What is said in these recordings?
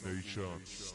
Nations.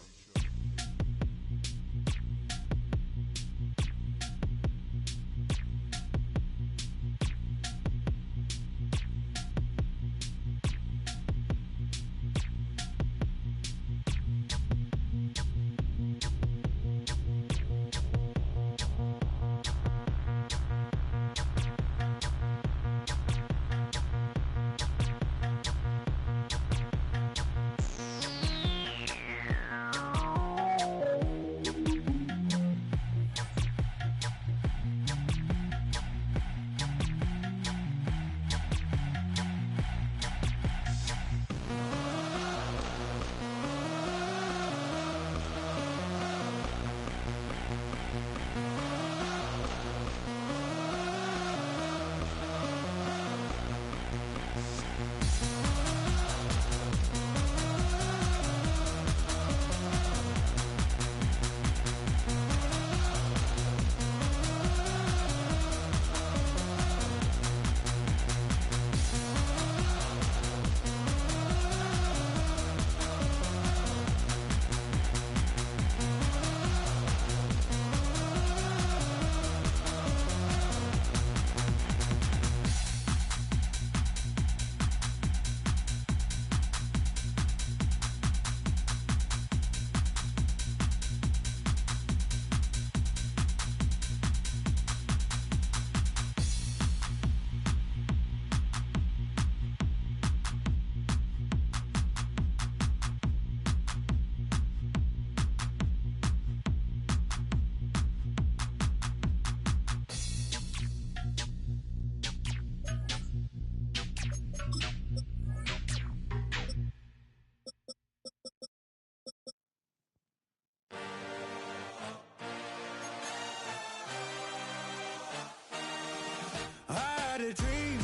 A dream.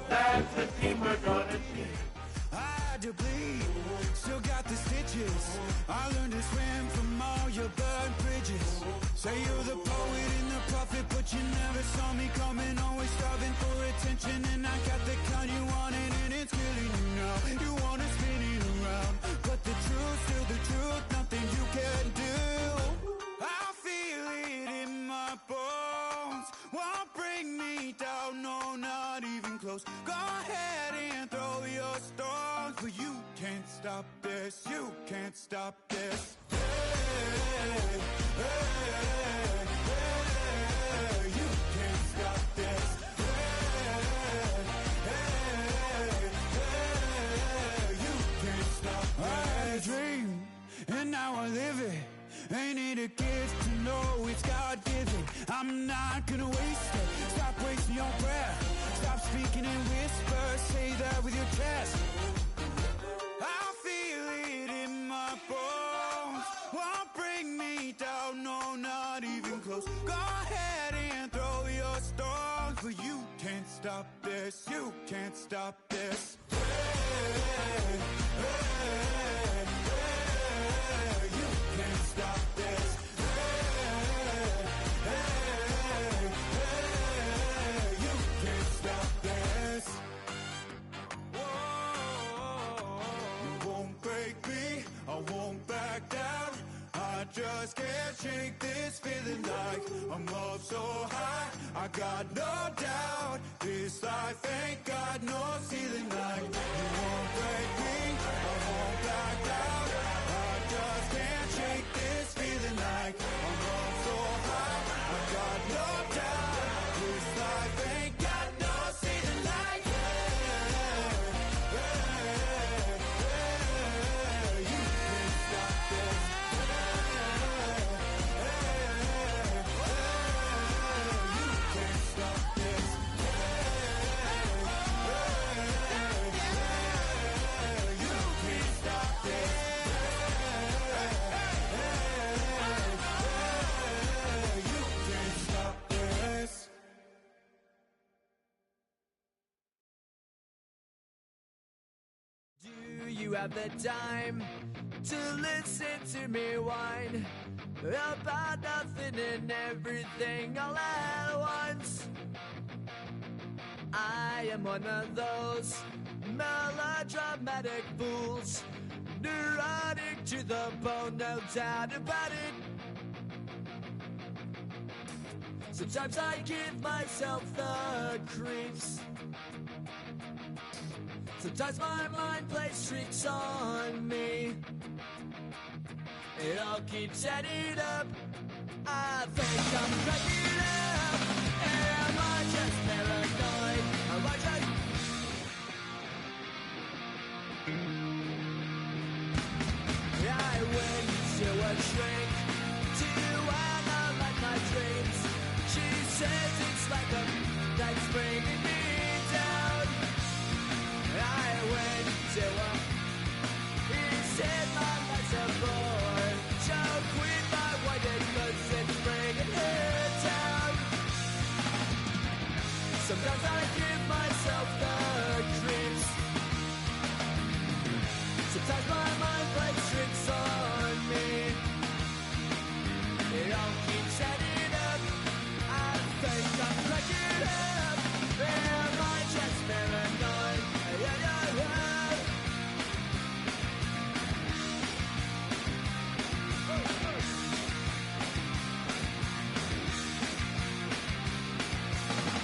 That's the team we're gonna see. I had to bleed, still got the stitches. I learned to swim from all your burnt bridges. Say you're the poet and the prophet, but you never saw me coming. Always starving for attention, and I got the kind you wanted, and it's killing you now. You wanna spin it around, but the truth's still the truth. Nothing you can do. I feel it in my bones. Won't bring me down, no, not even close. Go ahead and throw your stones, but you can't stop this. You can't stop this. Hey, hey, hey, you can't stop this. Hey, hey, hey, you can't stop this. I had a dream, and now I live it. Ain't it a gift to know it's God-given? I'm not gonna waste it. Stop wasting your breath. Stop speaking in whispers. Say that with your chest. I feel it in my bones. Won't bring me down, no, not even close. Go ahead and throw your stones, but you can't stop this. You can't stop this. Hey, hey, hey, you can't stop this. Hey, hey, hey, you can't stop this. Whoa, you won't break me, I won't back down. I just can't shake this feeling like I'm up so high. I got no doubt this life ain't got no ceiling like. You won't break me, I won't back down. I just can't shake this feeling like I'm up so high. I got no doubt this life ain't got no ceiling like. Hey, hey, hey, you can't stop this. Do you have the time to listen to me whine about nothing and everything all at once? I am one of those melodramatic fools, neurotic to the bone, no doubt about it. Sometimes I give myself the creeps. Sometimes my mind plays tricks on me. It all keeps adding up. I think I'm cracking up. Am I just paranoid? Am I just... I went to a shrink to analyze my dreams. She says it's like a night's bringing me down. I went to a... He said my life's a bore. So quit my white cause it's bringing her down. Sometimes I give myself the creeps. Sometimes my mind plays tricks on me. It all keeps adding up. I think I'm cracking up. Am I just paranoid? Yeah, yeah, yeah.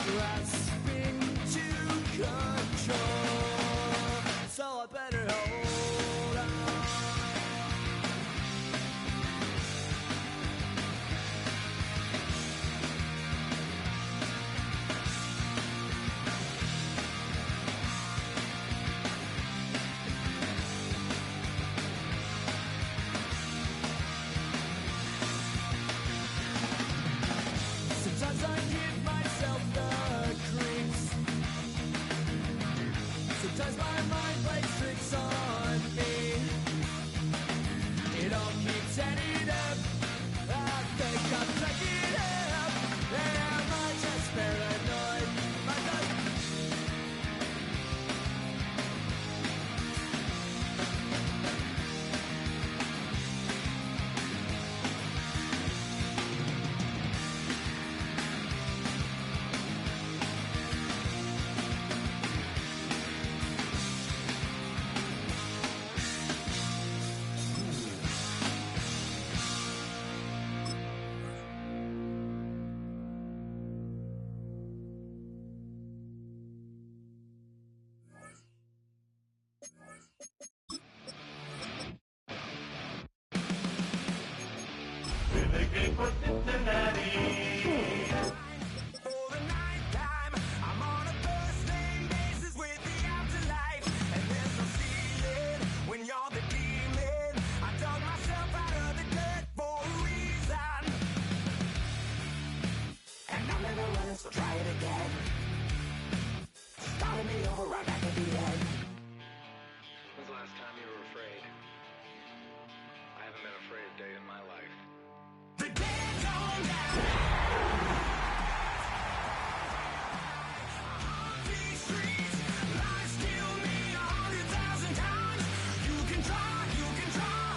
Grasping to control, so I better hold on. Sometimes I give myself the creeps. Sometimes my mind plays tricks on me. It all keeps adding up. I think I'm cracking up. Am I just paranoid? Am I just... In the game for Cincinnati. For the ninth time, I'm on a first name basis with the afterlife, and there's no ceiling when you're the demon. I dug myself out of the dirt for a reason, and I'm never running, so try it again. Starting me over right back at the end. When's the last time you were afraid? I haven't been afraid a day in my life. The dead don't die. These streets, lies kill me 100,000 times. You can try,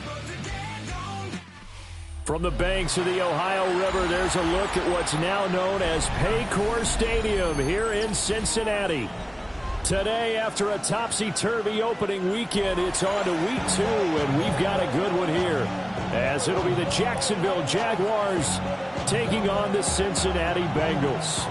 but the dead don't die. From the banks of the Ohio River, there's a look at what's now known as Paycor Stadium here in Cincinnati. Today, after a topsy-turvy opening weekend, it's on to week 2, and we've got a good one here, as it'll be the Jacksonville Jaguars taking on the Cincinnati Bengals.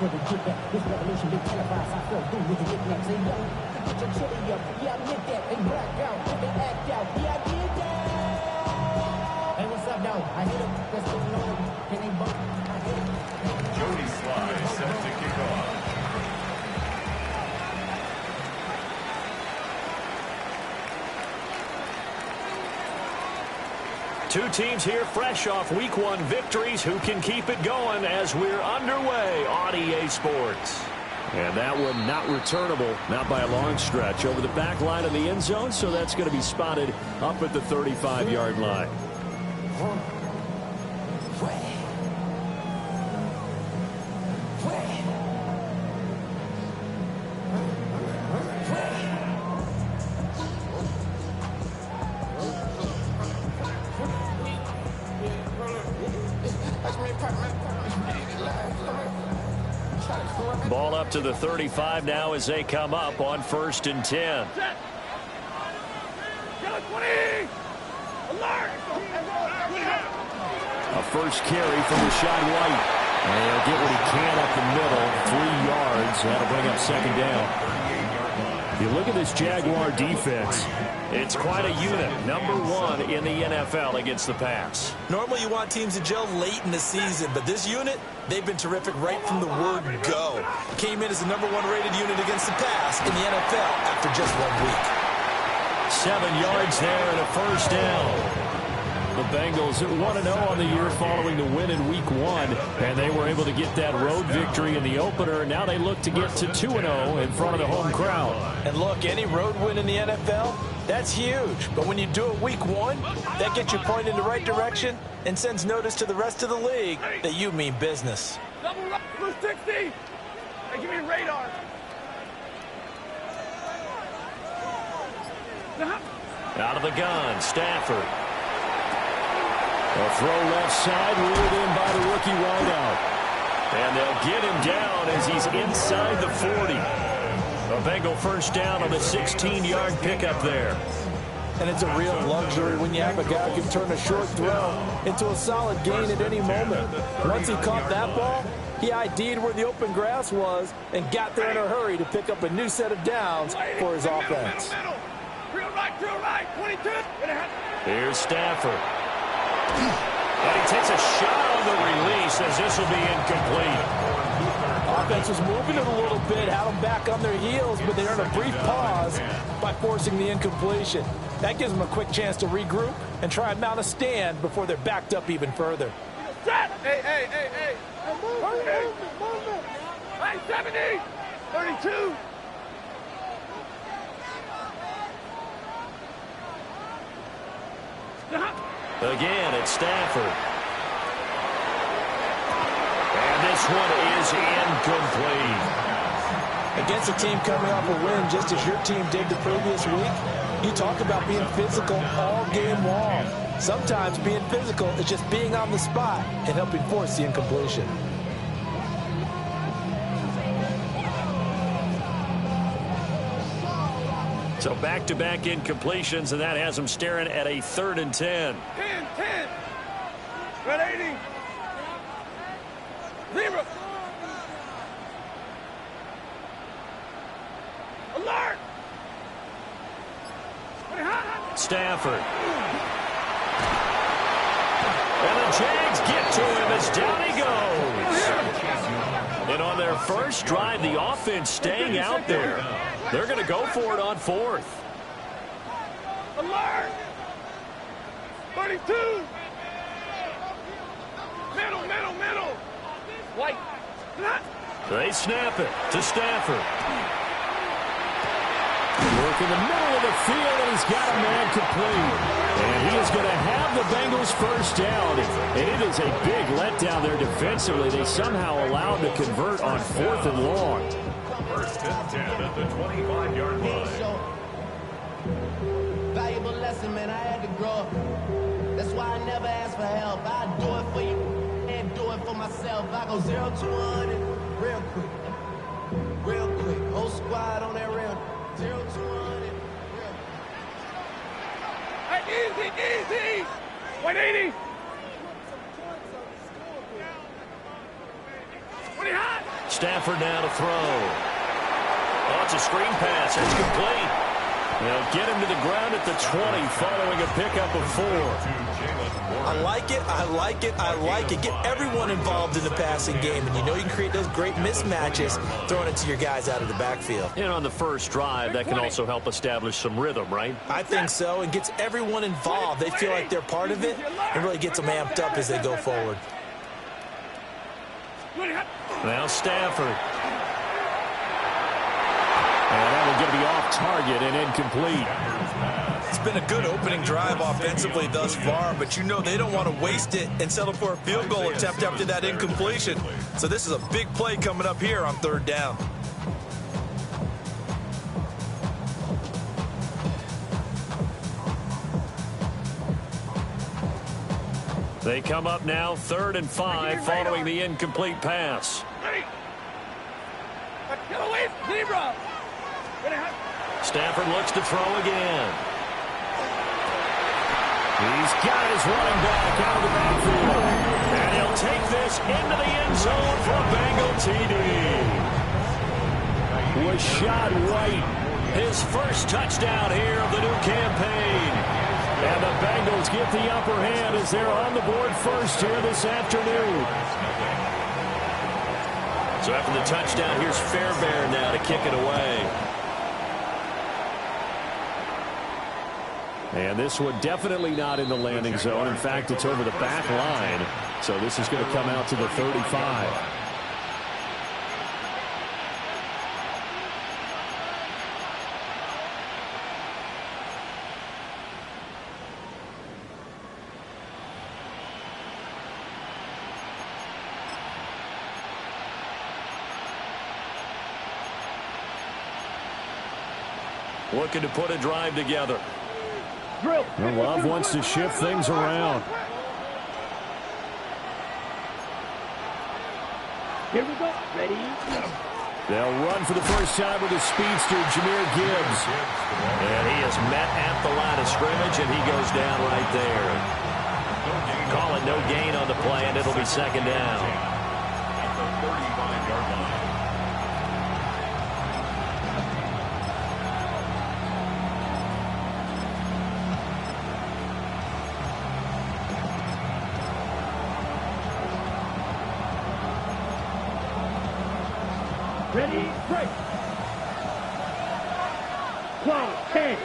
For the get back, this revolution been televised. I fell through with the knickknacks. They young, get your chili up. Yeah, I admit that. They black out, they act out. Yeah, I did that. Hey, what's up, though? I hit them. That's going on. Can they bump? I hit them. Jody Sly set to kick off. Two teams here fresh off Week 1 victories. Who can keep it going as we're underway on EA Sports? And that one not returnable, not by a long stretch, over the back line of the end zone, so that's going to be spotted up at the 35-yard line. Where to the 35 now as they come up on 1st and 10. A first carry from Rachaad White. And he'll get what he can up the middle. 3 yards. That'll bring up 2nd down. You look at this Jaguar defense. It's quite a unit. Number 1 in the NFL against the pass. Normally you want teams to gel late in the season, but this unit, they've been terrific right from the word go. Came in as the number 1 rated unit against the pass in the NFL after just 1 week. 7 yards there and a first down. The Bengals 1-0 on the year following the win in Week 1, and they were able to get that road victory in the opener. Now they look to get to 2-0 in front of the home crowd. And look, any road win in the NFL, that's huge. But when you do it Week 1, that gets you pointed in the right direction and sends notice to the rest of the league that you mean business. Blue 60! Hey, give me radar. Out of the gun, Stafford. A throw left side, ruled in by the rookie wideout. And they'll get him down as he's inside the 40. A Bengal first down on the 16-yard pickup there. And it's a real luxury when you have a guy who can turn a short throw into a solid gain at any moment. Once he caught that ball, he ID'd where the open grass was and got there in a hurry to pick up a new set of downs for his offense. Real right, 22. Here's Stafford. And he takes a shot on the release as this will be incomplete. Offense was moving it a little bit, had them back on their heels, but they earned a brief pause by forcing the incompletion. That gives them a quick chance to regroup and try and mount a stand before they're backed up even further. Hey. Hey, 70, 32. Again, it's Stafford. And this one is incomplete. Against a team coming off a win just as your team did the previous week, you talk about being physical all game long. Sometimes being physical is just being on the spot and helping force the incompletion. So back-to-back incompletions, and that has them staring at a 3rd and 10. 10. Red 80. 0. Alert. Stafford. And the Jags get to him as down he goes. And on their first drive, the offense staying out there. They're going to go for it on 4th. Alert. 32. Middle. White. They snap it to Stafford. Work in the middle of the field, and he's got a man complete. And he is going to have the Bengals first down. And it is a big letdown there defensively. They somehow allowed to convert on 4th and long. 1st and 10 at the 25-yard line. Valuable lesson, man. I had to grow up. That's why I never ask for help. I do it for you and do it for myself. I go 0 to 100 real quick. Whole squad on that real 0 to 100. Hey, easy. 180. 20 hot. Stafford now to throw. Oh, it's a screen pass. It's complete. They'll get him to the ground at the 20 following a pickup of 4. I like it. Get everyone involved in the passing game, and you know you can create those great mismatches throwing it to your guys out of the backfield. And on the first drive, that can also help establish some rhythm, right? I think so, and gets everyone involved. They feel like they're part of it, and really gets them amped up as they go forward. Now Stafford. And that will get me off target and incomplete. It's been a good opening drive offensively thus far, but you know they don't want to waste it and settle for a field goal attempt after that incompletion. So this is a big play coming up here on 3rd down. They come up now 3rd and 5 following the incomplete pass. Stafford looks to throw again. He's got his running back out of the backfield. And he'll take this into the end zone for a Bengal TD. Rashad White, his first touchdown here of the new campaign. And the Bengals get the upper hand as they're on the board first here this afternoon. So after the touchdown, here's Fairbairn now to kick it away. And this one definitely not in the landing zone. In fact, it's over the back line. So this is going to come out to the 35. Looking to put a drive together. Well, Love wants to shift things around. Here we go. Ready? They'll run for the first time with the speedster, Jahmyr Gibbs. And he is met at the line of scrimmage, and he goes down right there. Calling no gain on the play, and it'll be second down. At the 35-yard line. Ready, break. 12, 10.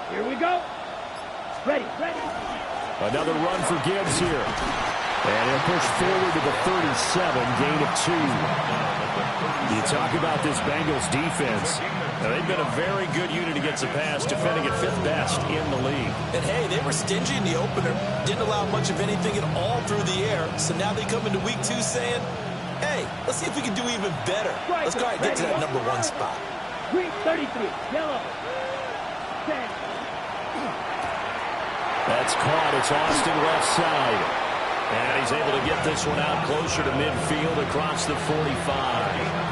Here we go. Ready, ready. Another run for Gibbs here. And he'll push forward to the 37, gain of 2. You talk about this Bengals defense. Now, they've been a very good unit against the pass, defending at 5th best in the league. And, hey, they were stingy in the opener. Didn't allow much of anything at all through the air. So now they come into week 2 saying, hey, let's see if we can do even better. Let's go ahead and get to that number 1 spot. Green 33, yellow. 10. That's caught. It's Austin left side. And he's able to get this one out closer to midfield across the 45.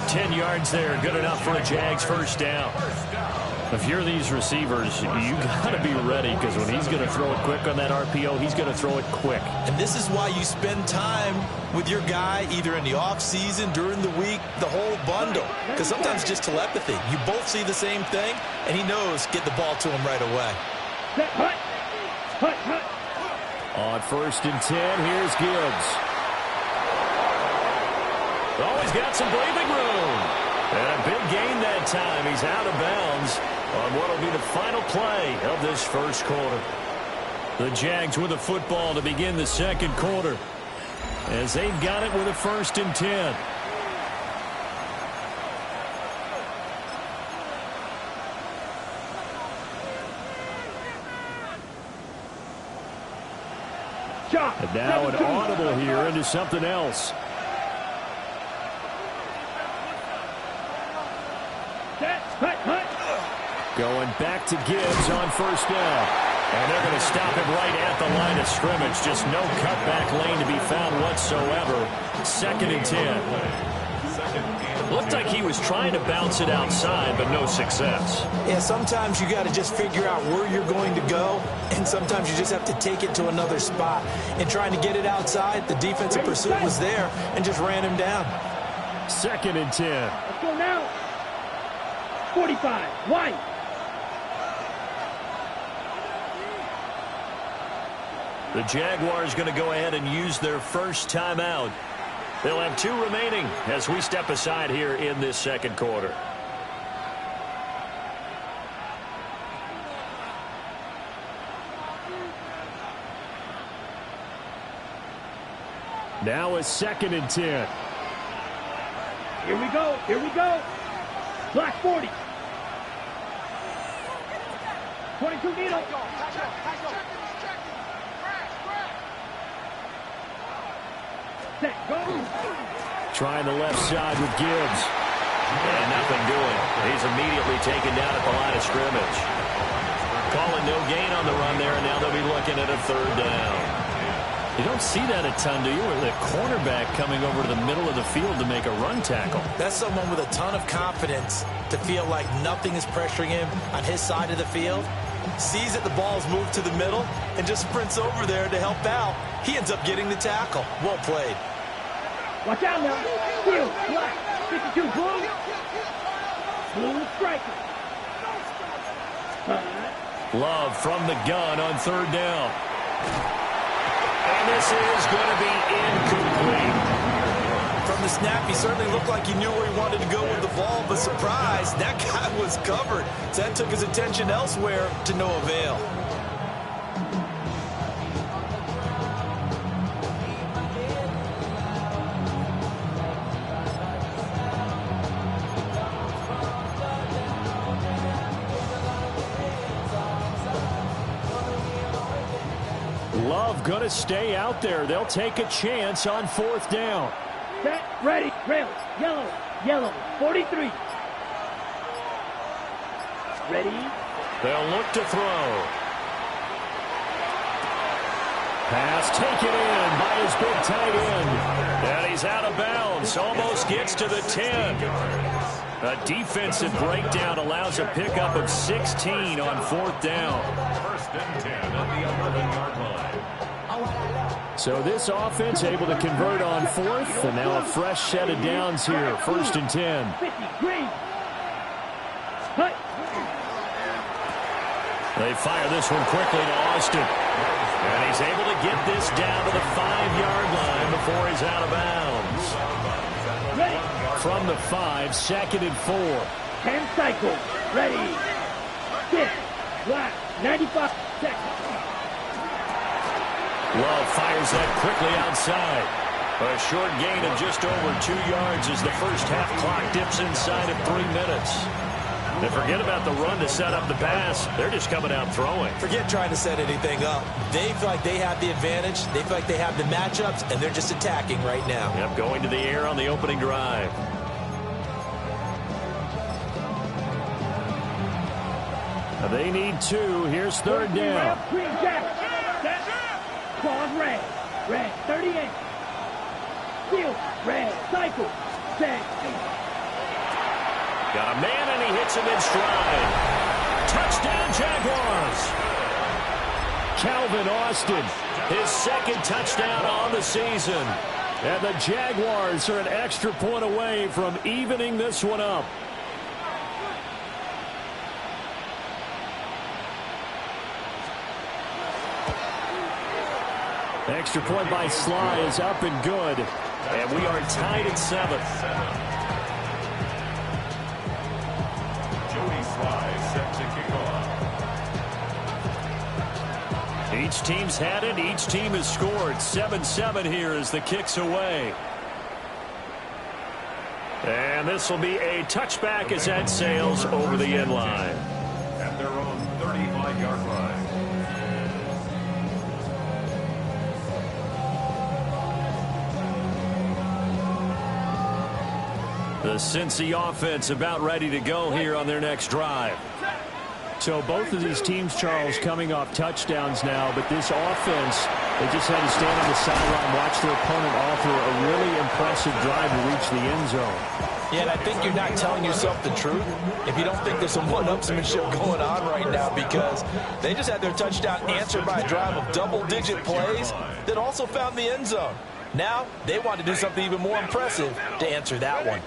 10 yards there, good enough for a Jags first down. If you're these receivers, you got to be ready, because when he's going to throw it quick on that RPO, he's going to throw it quick. And this is why you spend time with your guy either in the offseason, during the week, the whole bundle. Because sometimes it's just telepathy. You both see the same thing, and he knows get the ball to him right away. Hut, hut, hut. On 1st and 10, here's Gibbs. Oh, he's got some breathing room. And a big gain that time. He's out of bounds on what will be the final play of this first quarter. The Jags with the football to begin the second quarter, as they've got it with a 1st and 10. And now an audible here into something else. Going back to Gibbs on 1st down. And they're going to stop him right at the line of scrimmage. Just no cutback lane to be found whatsoever. 2nd and 10. Looked like he was trying to bounce it outside, but no success. Yeah, sometimes you got to just figure out where you're going to go, and sometimes you just have to take it to another spot. And trying to get it outside, the defensive pursuit was there and just ran him down. 2nd and 10. Let's go now. 45, White. The Jaguars going to go ahead and use their first timeout. They'll have 2 remaining as we step aside here in this second quarter. Now a 2nd and 10. Here we go. Here we go. Black 40. 22 needle. Set, go. Trying the left side with Gibbs. And nothing doing. He's immediately taken down at the line of scrimmage. Calling no gain on the run there, and now they'll be looking at a 3rd down. You don't see that a ton, do you? Where the cornerback coming over to the middle of the field to make a run tackle. That's someone with a ton of confidence to feel like nothing is pressuring him on his side of the field. Sees that the ball's moved to the middle and just sprints over there to help out. He ends up getting the tackle. Well played. Watch out now. Steel, black, 52 blue. Blue striker. Love from the gun on third down. And this is going to be incomplete. From the snap, he certainly looked like he knew where he wanted to go with the ball, but surprise, that guy was covered. So that took his attention elsewhere to no avail. Love going to stay out there. They'll take a chance on fourth down. Set, ready, rail, yellow, 43. Ready. They'll look to throw. Pass taken in by his big tight end. And he's out of bounds. Almost gets to the 10. A defensive breakdown allows a pickup of 16 on fourth down. First and 10 at the 11-yard line. So this offense able to convert on fourth, and now a fresh set of downs here. First and 10. 50, green. Hut. They fire this one quickly to Austin. And he's able to get this down to the 5-yard line before he's out of bounds. Ready. From the 5, second and 4. 10 cycle. Ready. 6. Black. 95 seconds. Love fires that quickly outside. A short gain of just over 2 yards as the first half clock dips inside of 3 minutes. And forget about the run to set up the pass. They're just coming out throwing. Forget trying to set anything up. They feel like they have the advantage. They feel like they have the matchups, and they're just attacking right now. Yep, going to the air on the opening drive. They need 2. Here's third down. Green jack. Set. Claws red. Red. 38. Steel. Red. Cycle. Set. Got a man, and he hits him in stride. Touchdown, Jaguars. Calvin Austin, his second touchdown on the season. And the Jaguars are an extra point away from evening this one up. Extra point by Sly is up and good. And we are tied at 7. Jody Sly set to kick off. Each team's had it. Each team has scored. 7-7 here as the kick's away. And this will be a touchback as that sails over the end line. At their own 35-yard line. The Cincy offense about ready to go here on their next drive. So both of these teams, Charles, coming off touchdowns now, but this offense, they just had to stand on the sideline, watch their opponent offer a really impressive drive to reach the end zone. Yeah, and I think you're not telling yourself the truth if you don't think there's some one-upsmanship going on right now, because they just had their touchdown answered by a drive of double-digit plays that also found the end zone. Now, they want to do something even more impressive to answer that one.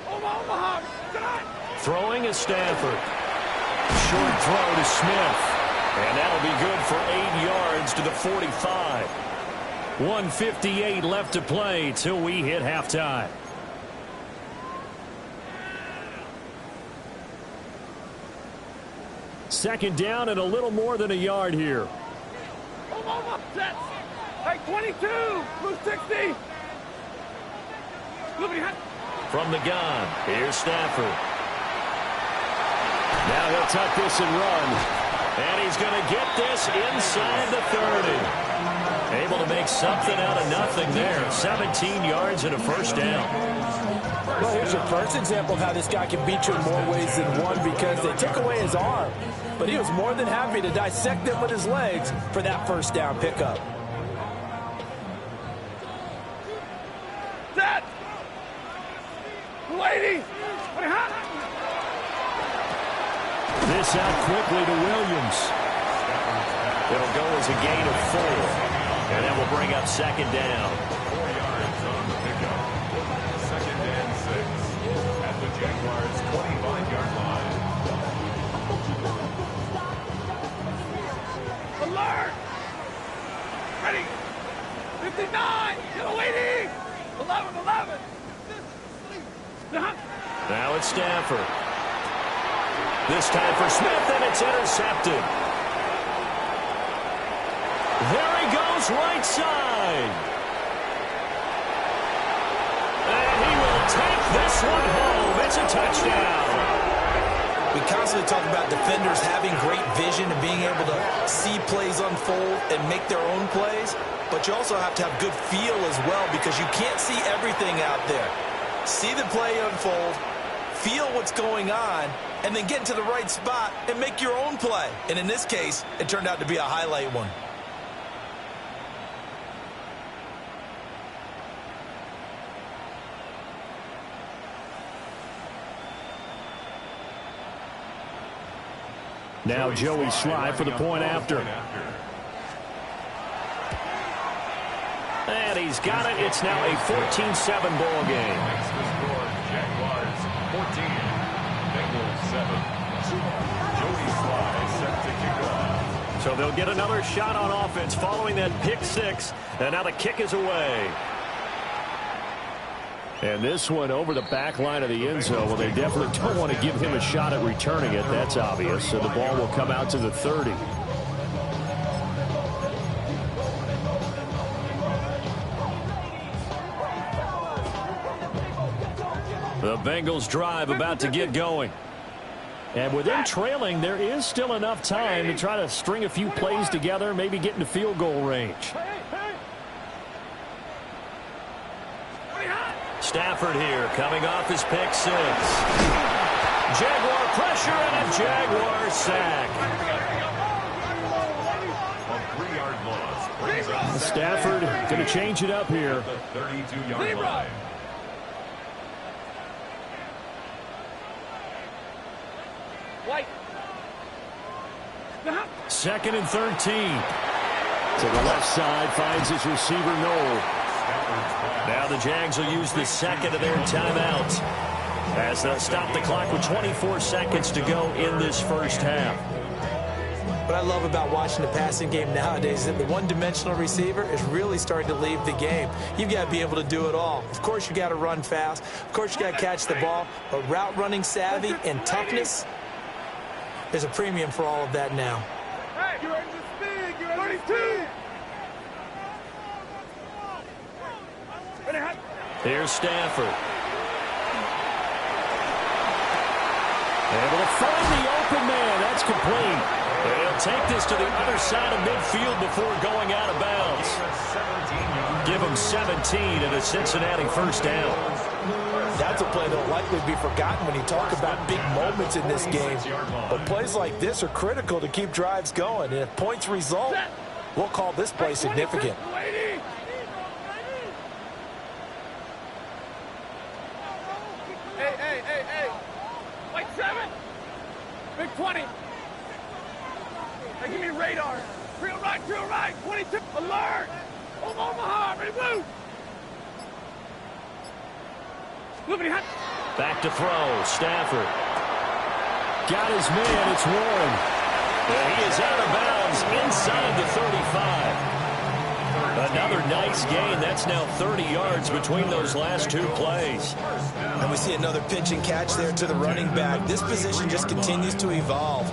Throwing is Stafford. Short throw to Smith. And that'll be good for 8 yards to the 45. 1:58 left to play till we hit halftime. Second down and a little more than a yard here. Hey, 22, blue 60. From the gun, here's Stafford. Now he'll tuck this and run. And he's going to get this inside the 30. Able to make something out of nothing there. 17 yards and a first down. Well, here's your first example of how this guy can beat you in more ways than one, because they took away his arm. But he was more than happy to dissect them with his legs for that first down pickup. This out quickly to Williams. It'll go as a gain of 4. And that will bring up second down. 4 yards on the pickup. 2nd and 6 at the Jaguars' 25-yard line. Alert! Ready! 59! Still waiting! 11! Now it's Stafford. This time for Smith, and it's intercepted. There he goes, right side. And he will take this one home. It's a touchdown. We constantly talk about defenders having great vision and being able to see plays unfold and make their own plays, but you also have to have good feel as well because you can't see everything out there. See the play unfold, feel what's going on, and then get into the right spot and make your own play. And in this case, it turned out to be a highlight one. Now Joey Sly for the point after. And he's got it. It's now a 14-7 ball game. Next to score, Jaguars 14, Bengals 7. Joey Sly set to kick off. So they'll get another shot on offense following that pick 6. And now the kick is away. And this one over the back line of the end zone. Well, they definitely don't want to give him a shot at returning it. That's obvious. So the ball will come out to the 30. The Bengals drive about to get going. And with them trailing, there is still enough time to try to string a few plays together, maybe get into field goal range. Stafford here, coming off his pick 6. Jaguar pressure and a Jaguar sack. A 3-yard loss brings up Stafford going to change it up here. the 32-yard line. White. 2nd and 13. To the left side, finds his receiver Noel. Now the Jags will use the second of their timeouts as they'll stop the clock with 24 seconds to go in this first half. What I love about watching the passing game nowadays is that the one-dimensional receiver is really starting to leave the game. You've got to be able to do it all. Of course, you got to run fast. Of course, you got to catch the ball. But route running savvy and toughness, there's a premium for all of that now. Hey, you're in the speed. You're 32. Here's Stafford. Able to find the open man. That's complete. They'll take this to the other side of midfield before going out of bounds. Give him 17 and a Cincinnati first down. That's a play that'll likely be forgotten when you talk about big moments in this game. But plays like this are critical to keep drives going. And if points result, we'll call this play significant. Hey. White 7. Big 20. Hey, give me radar. Drill right. 22. Alert. Omaha, ready, move. Back to throw. Stafford. Got his man. It's Warren. And he is out of bounds inside the 35. Another nice gain. That's now 30 yards between those last 2 plays. And we see another pitch and catch there to the running back. This position just continues to evolve.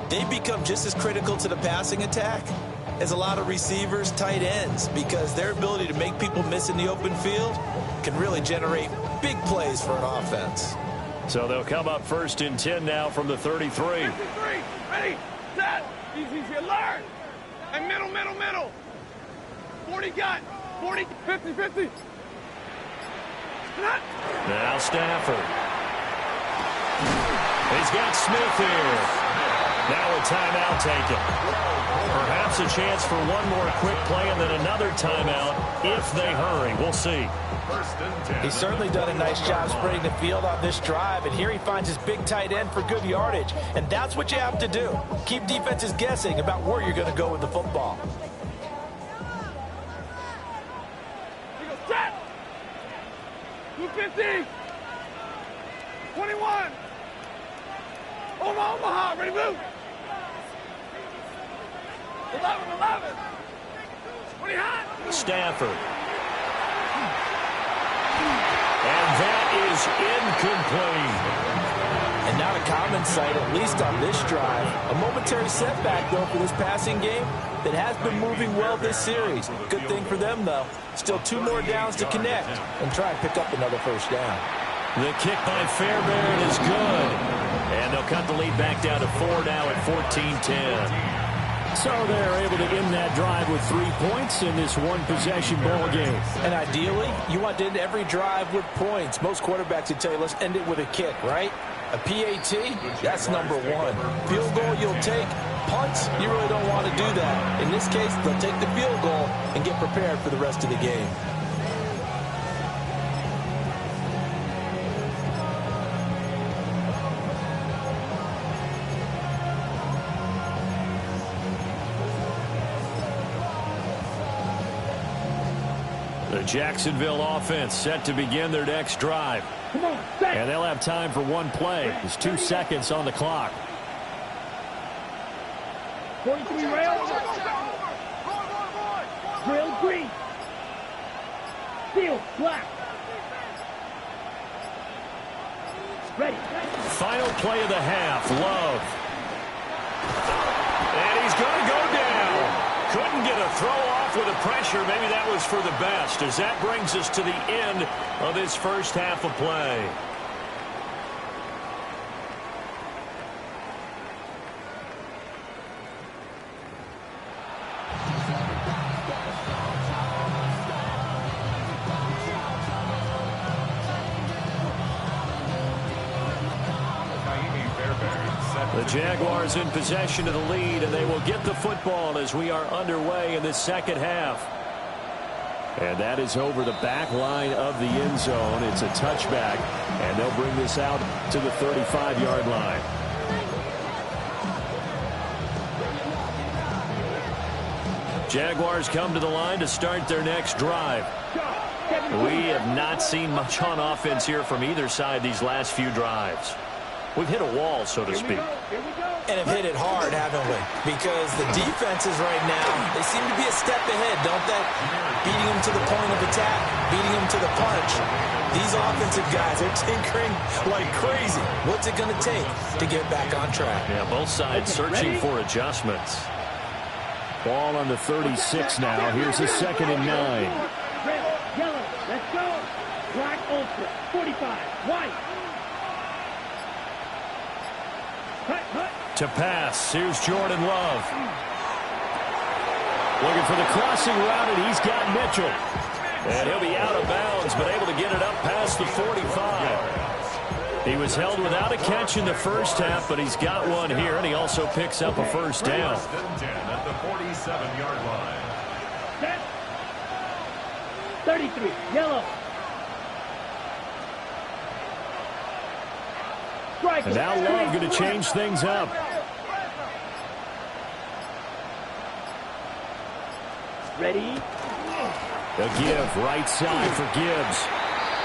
They become just as critical to the passing attack as a lot of receivers, tight ends, because their ability to make people miss in the open field can really generate big plays for an offense. So they'll come up 1st and 10 now from the 33. 53. Ready, set, easy, alert. And middle. 40 got, 40, 50. Now Stafford. He's got Smith here. Now a timeout taken. Perhaps a chance for one more quick play and then another timeout if they hurry. We'll see. He's certainly done a nice job spreading the field on this drive, and here he finds his big tight end for good yardage. And that's what you have to do. Keep defenses guessing about where you're going to go with the football. Set! 250! 21! Omaha, ready to move! 11! 20 hot! Stafford. And that is incomplete. And not a common sight, at least on this drive. A momentary setback, though, for this passing game that has been moving well this series. Good thing for them, though. Still 2 more downs to connect and try and pick up another first down. The kick by Fairbairn is good. And they'll cut the lead back down to 4 now at 14-10. So they're able to end that drive with 3 points in this one-possession ball game. And ideally, you want to end every drive with points. Most quarterbacks would tell you, let's end it with a kick, right? A PAT, that's number 1. Field goal you'll take. Punts, you really don't want to do that. In this case, they'll take the field goal and get prepared for the rest of the game. The Jacksonville offense set to begin their next drive. And they'll have time for one play. There's 2 seconds on the clock. 43 rails. Drill green. Steel black. Ready. Final play of the half. Love. And he's going to go down. Couldn't get a throw off with the pressure. Maybe that was for the best, as that brings us to the end of this first half of play. The Jaguars in possession of the lead, and they will get the football as we are underway in this second half. And that is over the back line of the end zone. It's a touchback, and they'll bring this out to the 35-yard line. Jaguars come to the line to start their next drive. We have not seen much on offense here from either side these last few drives. We've hit a wall, so to speak. And have hit it hard, haven't we? Because the defenses right now, they seem to be a step ahead, don't they? Beating them to the point of attack, beating them to the punch. These offensive guys are tinkering like crazy. What's it going to take to get back on track? Yeah, both sides searching for adjustments. Ball on the 36 now. Here's a 2nd and 9. Red, yellow, let's go. Black ultra, 45, white. To pass, here's Jordan Love. Looking for the crossing route, and he's got Mitchell. And he'll be out of bounds, but able to get it up past the 45. He was held without a catch in the first half, but he's got one here, and he also picks up a first down. At the 47-yard line. Set. 33, yellow. And now Love going to change things up. Ready? A give, right side for Gibbs.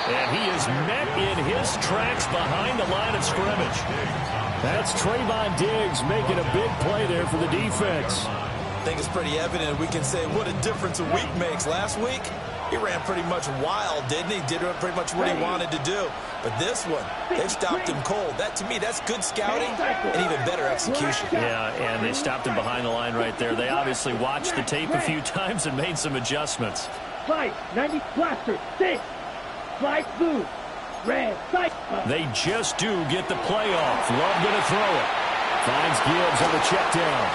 And he is met in his tracks behind the line of scrimmage. That's Trayvon Diggs making a big play there for the defense. I think it's pretty evident. We can say what a difference a week makes. Last week, he ran pretty much wild, didn't he? Did pretty much what he wanted to do. But this one, they've stopped him cold. That, to me, that's good scouting and even better execution. Yeah, and they stopped him behind the line right there. They obviously watched the tape a few times and made some adjustments. Slide, 90, blaster, 6. Slide, blue, red, sight. They just do get the play off. Love going to throw it. Finds Gibbs on the check down.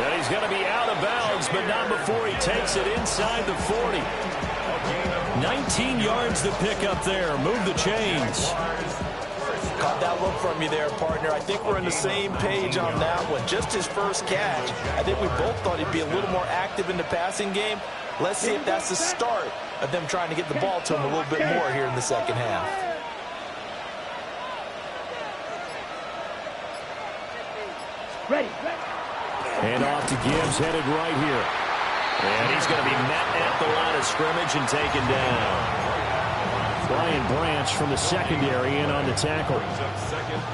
And he's going to be out of bounds, but not before he takes it inside the 40. 19 yards to pick up there. Move the chains. Caught that look from you there, partner. I think we're on the same page on that one. Just his first catch. I think we both thought he'd be a little more active in the passing game. Let's see if that's the start of them trying to get the ball to him a little bit more here in the second half. Ready. And off to Gibbs, headed right here. And he's going to be met at the line of scrimmage and taken down. Brian Branch from the secondary in on the tackle.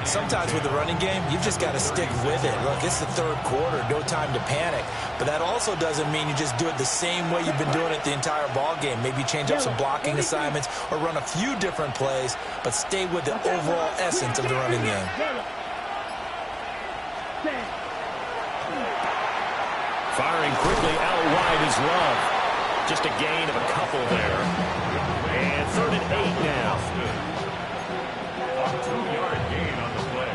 Sometimes with the running game, you've just got to stick with it. Look, it's the third quarter, no time to panic. But that also doesn't mean you just do it the same way you've been doing it the entire ball game. Maybe change up some blocking assignments or run a few different plays, but stay with the overall essence of the running game. Firing quickly out wide is Love. Just a gain of a couple there. And 3rd and 8 now. A 2-yard gain on the play.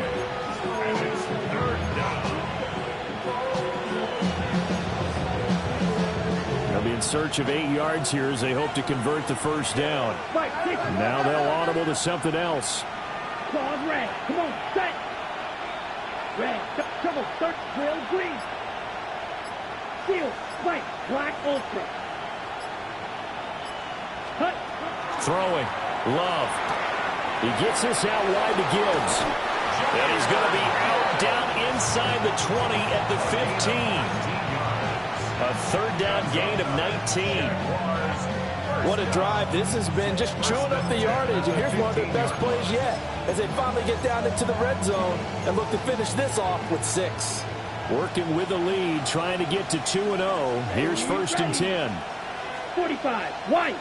And it's 3rd down. They'll be in search of 8 yards here as they hope to convert the first down. Now they'll audible to something else. Claws red. Come on, set. Red. Trouble. Start. Trail green. Seal. White. Black ultra. Cut. Throwing. Love. He gets this out wide to Gibbs. And he's going to be out down inside the 20 at the 15. A 3rd down gain of 19. What a drive this has been, just chewing up the yardage. And here's one of their best plays yet as they finally get down into the red zone and look to finish this off with 6. Working with the lead, trying to get to 2-0. Here's 1st and 10. 45. White.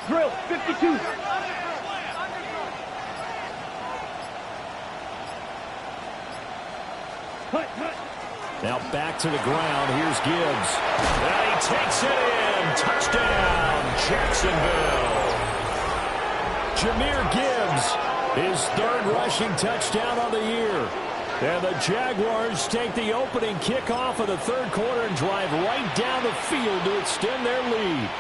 Drill. 52. Cut. Now back to the ground. Here's Gibbs. And he takes it in. Touchdown, Jacksonville. Jahmyr Gibbs, his 3rd rushing touchdown on the year. And the Jaguars take the opening kickoff of the 3rd quarter and drive right down the field to extend their lead.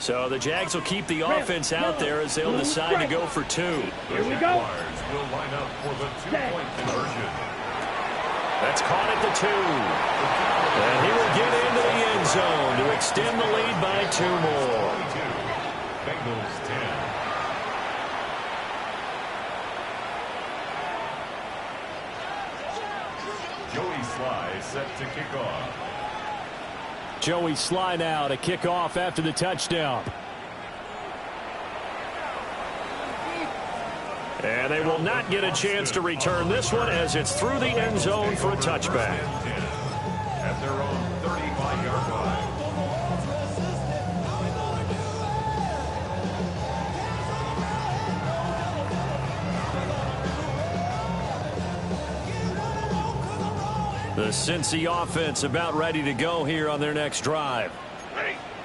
So the Jags will keep the offense out there as they'll decide to go for 2. Here we go. Jaguars will line up for the 2-point conversion. That's caught at the 2. And he will get into the end zone to extend the lead by 2 more. Bengals 10. Joey Sly set to kick off. Joey Sly now to kick off after the touchdown. And they will not get a chance to return this one as it's through the end zone for a touchback. At their own 35-yard line. The Cincy offense about ready to go here on their next drive.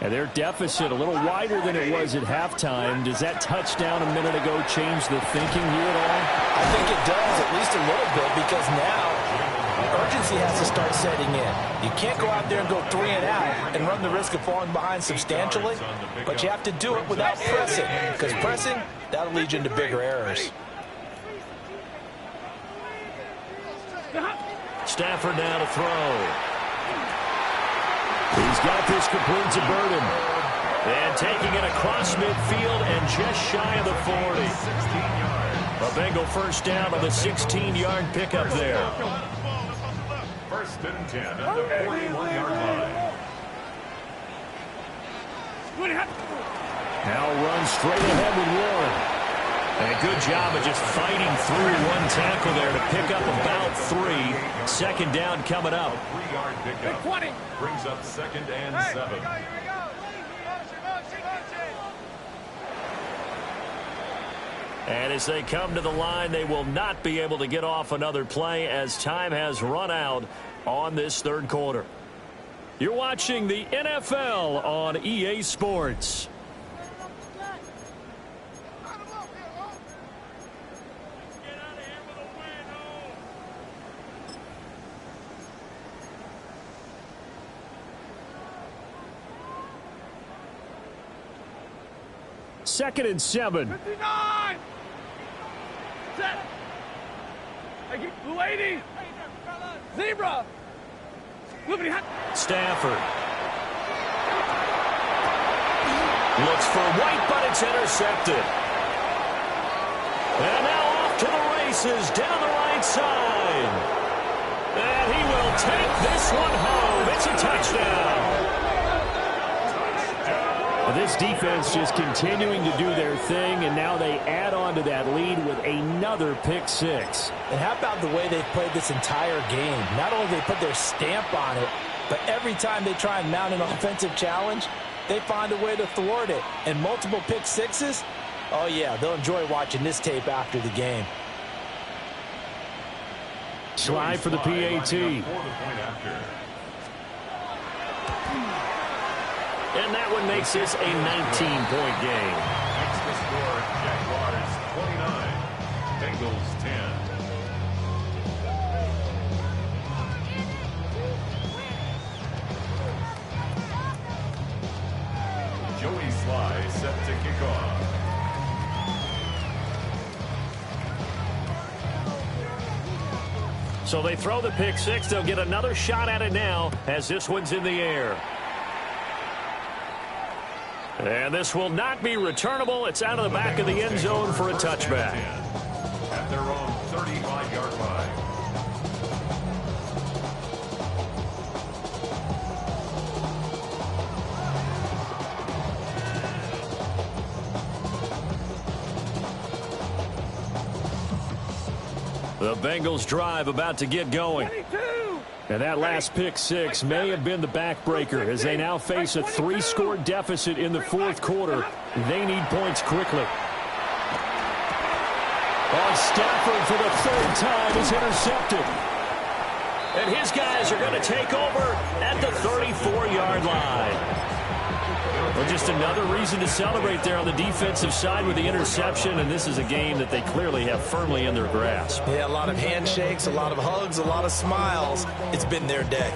And their deficit a little wider than it was at halftime. Does that touchdown a minute ago change the thinking here at all? I think it does, at least a little bit, because now urgency has to start setting in. You can't go out there and go 3 and out and run the risk of falling behind substantially, but you have to do it without pressing, because pressing, that'll lead you into bigger errors. Stafford now to throw. He's got this complete to Burden. And taking it across midfield and just shy of the 40. A Bengal first down on the 16-yard pickup there. 1st and 10 at the 41-yard line. Now runs straight ahead with Warren. And a good job of just fighting through one tackle there to pick up about 3. 2nd down coming up. 3-yard pickup. 20. Brings up 2nd and 7. And as they come to the line, they will not be able to get off another play as time has run out on this third quarter. You're watching the NFL on EA Sports. Second and 7. 59! Set! I get Blue 80! Zebra! Liberty hot! Stafford. Looks for White, but it's intercepted. And now off to the races down the right side. And he will take this one home. It's a touchdown. This defense just continuing to do their thing, and now they add on to that lead with another pick six. And how about the way they've played this entire game? Not only do they put their stamp on it, but every time they try and mount an offensive challenge, they find a way to thwart it. And multiple pick sixes, oh yeah, they'll enjoy watching this tape after the game. Slide for the PAT. And that one makes this a 19-point game. Next to score, Jaguars 29, Bengals 10. Joey Sly set to kick off. So they throw the pick six. They'll get another shot at it now as this one's in the air. And this will not be returnable. It's out of the back of the end zone for a touchback. At their own 35-yard line. The Bengals drive about to get going. 22! And that last pick six may have been the backbreaker as they now face a 3-score deficit in the fourth quarter. They need points quickly. Stafford for the third time is intercepted. And his guys are going to take over at the 34-yard line. Well, just another reason to celebrate there on the defensive side with the interception, and this is a game that they clearly have firmly in their grasp. Yeah, a lot of handshakes, a lot of hugs, a lot of smiles. It's been their day.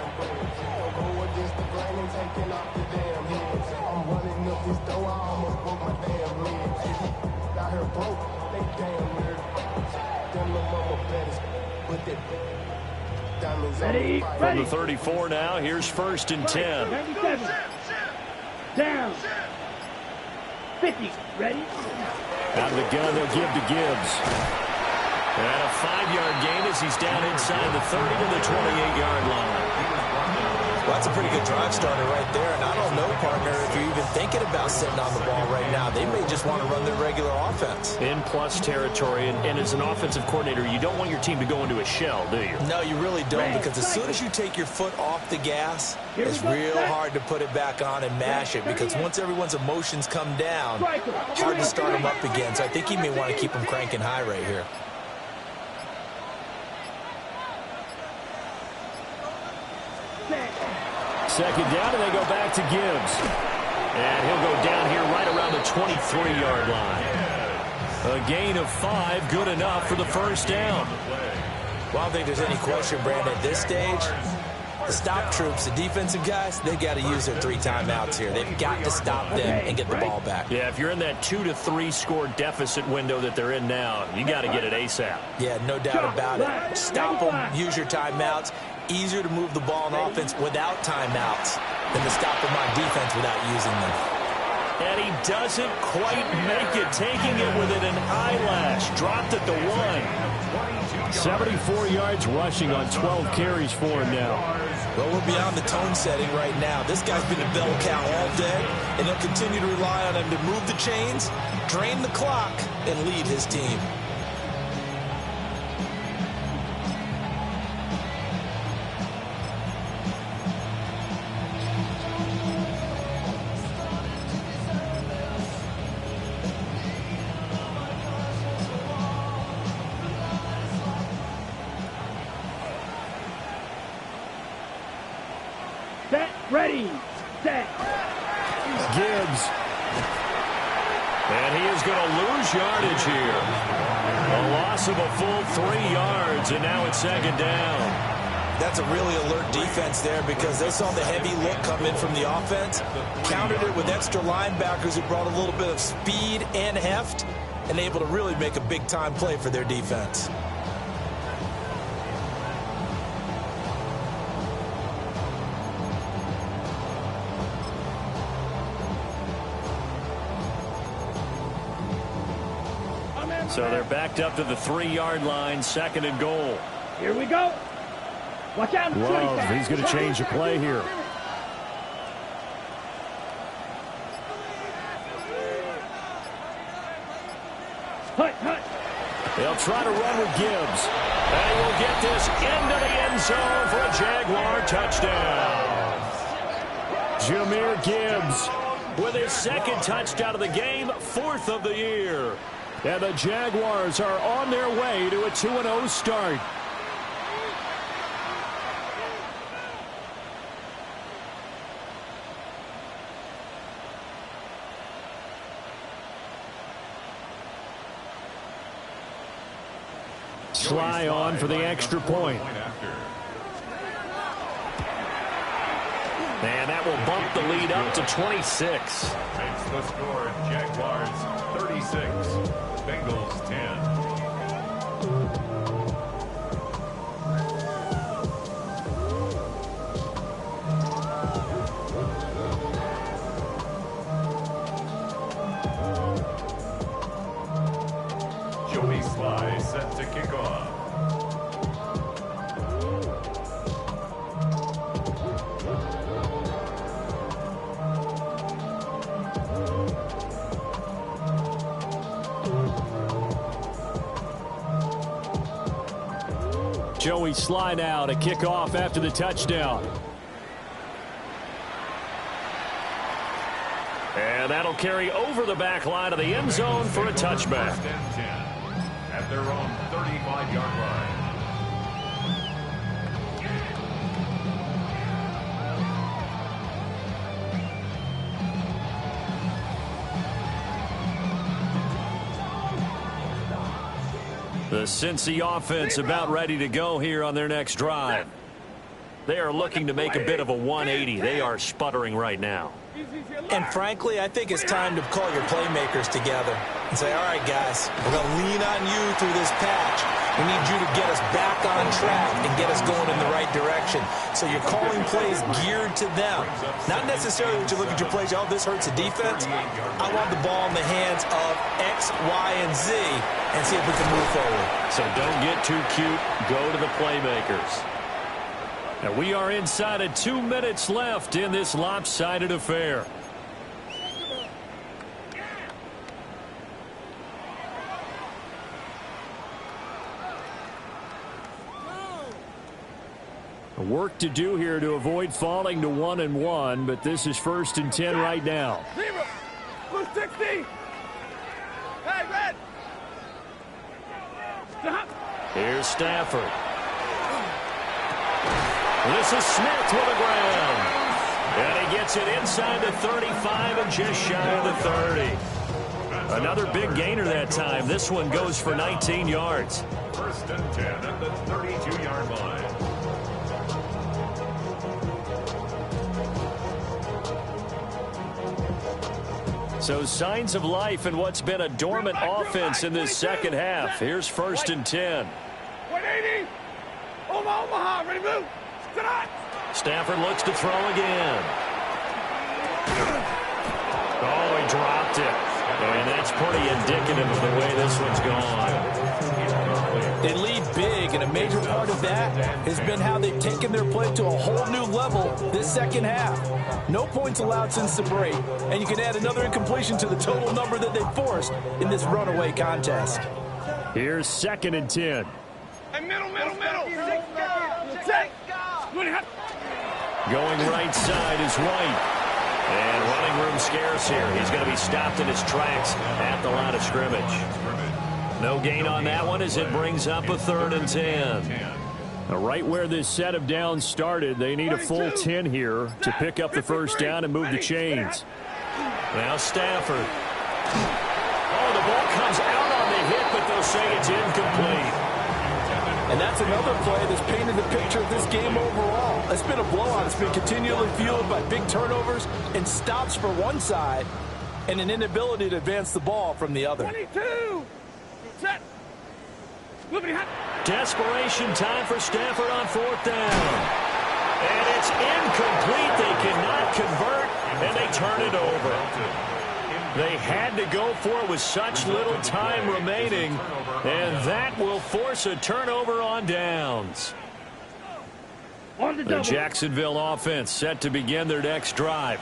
Ready, From the 34 now, here's first and 10. 97. Down. 50. Ready? Out of the gun, they'll give to Gibbs. And a 5-yard gain as he's down inside the 30 to the 28-yard line. Well, that's a pretty good drive starter right there. And I don't know, partner, if you're even thinking about sitting on the ball right now. They may just want to run their regular offense. In plus territory, and as an offensive coordinator, you don't want your team to go into a shell, do you? No, you really don't, because as soon as you take your foot off the gas, it's real hard to put it back on and mash it, because once everyone's emotions come down, hard to start them up again. So I think you may want to keep them cranking high right here. Second down, and they go back to Gibbs. And he'll go down here right around the 23-yard line. A gain of 5, good enough for the first down. Well, I don't think there's any question, Brandon, at this stage, the stop troops, the defensive guys, they got to use their 3 timeouts here. They've got to stop them and get the ball back. Yeah, if you're in that 2 to 3 score deficit window that they're in now, you got to get it ASAP. Yeah, no doubt about it. Stop them, use your timeouts. Easier to move the ball on offense without timeouts than to stop them on defense without using them. And he doesn't quite make it, taking it within an eyelash. Dropped at the 1. 74 yards rushing on 12 carries for him now. Well, we're beyond the tone setting right now. This guy's been a bell cow all day, and they'll continue to rely on him to move the chains, drain the clock, and lead his team. Ready, set. Gibbs. And he is going to lose yardage here. A loss of a full 3 yards, and now it's second down. That's a really alert defense there because they saw the heavy look come in from the offense, countered it with extra linebackers who brought a little bit of speed and heft, and able to really make a big-time play for their defense. So they're backed up to the 3-yard line, second and goal. Here we go. Watch out. Love, he's going to change the play here. Hut, hut. They'll try to run with Gibbs. They will get this into the end zone for a Jaguar touchdown. Jahmyr Gibbs with his second touchdown of the game, 4th of the year. And the Jaguars are on their way to a 2-0 start. Sly on for the extra point. And that will bump the lead up to 26. Makes the score Jaguars 36, Bengals 10. Joey Sly set to kick off. Joey Sly now to kick off after the touchdown. And that'll carry over the back line of the end zone for a touchback. First and 10 at their own 35-yard line. The Cincy offense about ready to go here on their next drive. They are looking to make a bit of a 180. They are sputtering right now. And frankly, I think it's time to call your playmakers together and say, all right, guys, we're going to lean on you through this patch. We need you to get us back on track and get us going in the right direction. So you're calling plays geared to them. Not necessarily that you look at your plays, oh, this hurts the defense. I want the ball in the hands of X, Y, and Z and see if we can move forward. So don't get too cute. Go to the playmakers. And we are inside of 2 minutes left in this lopsided affair. Work to do here to avoid falling to 1-1, but this is 1st and 10 right now. Blue 60. Hey, red. Stop. Here's Stafford. This is Smith with a grab. And he gets it inside the 35 and just shy of the 30. Another big gainer that time. This one goes for 19 yards. 1st and 10 at the 32-yard line. So signs of life in what's been a dormant offense in this second half. Here's 1st and 10. 180. Omaha, ready to move. Stafford looks to throw again. Oh, he dropped it. And that's pretty indicative of the way this one's gone. They lead big, and a major part of that has been how they've taken their play to a whole new level this second half. No points allowed since the break, and you can add another incompletion to the total number that they forced in this runaway contest. Here's 2nd and 10. And middle. Going right side is White. And running room scarce here. He's going to be stopped in his tracks at the line of scrimmage. No gain on that one as it brings up a 3rd and 10. Right where this set of downs started, they need a full 10 here to pick up the first down and move the chains. Now Stafford. Oh, the ball comes out on the hit, but they'll say it's incomplete. And that's another play that's painted the picture of this game overall. It's been a blowout. It's been continually fueled by big turnovers and stops for one side and an inability to advance the ball from the other. 22. Set. Desperation time for Stafford on fourth down. And it's incomplete. They cannot convert, and they turn it over. They had to go for it with such little time remaining, and that will force a turnover on downs. The Jacksonville offense set to begin their next drive.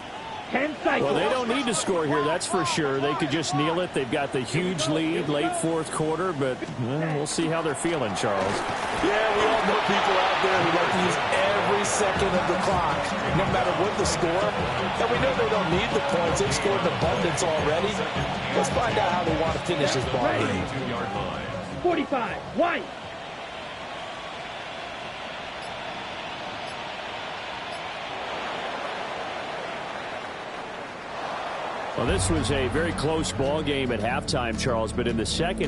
10 seconds. Well, they don't need to score here, that's for sure. They could just kneel it. They've got the huge lead late fourth quarter, but we'll see how they're feeling, Charles. Yeah, we all know people out there who like to use every second of the clock, no matter what the score. And we know they don't need the points. They've scored in abundance already. Let's find out how they want to finish this ball game. 45. White. Well, this was a very close ball game at halftime, Charles, but in the second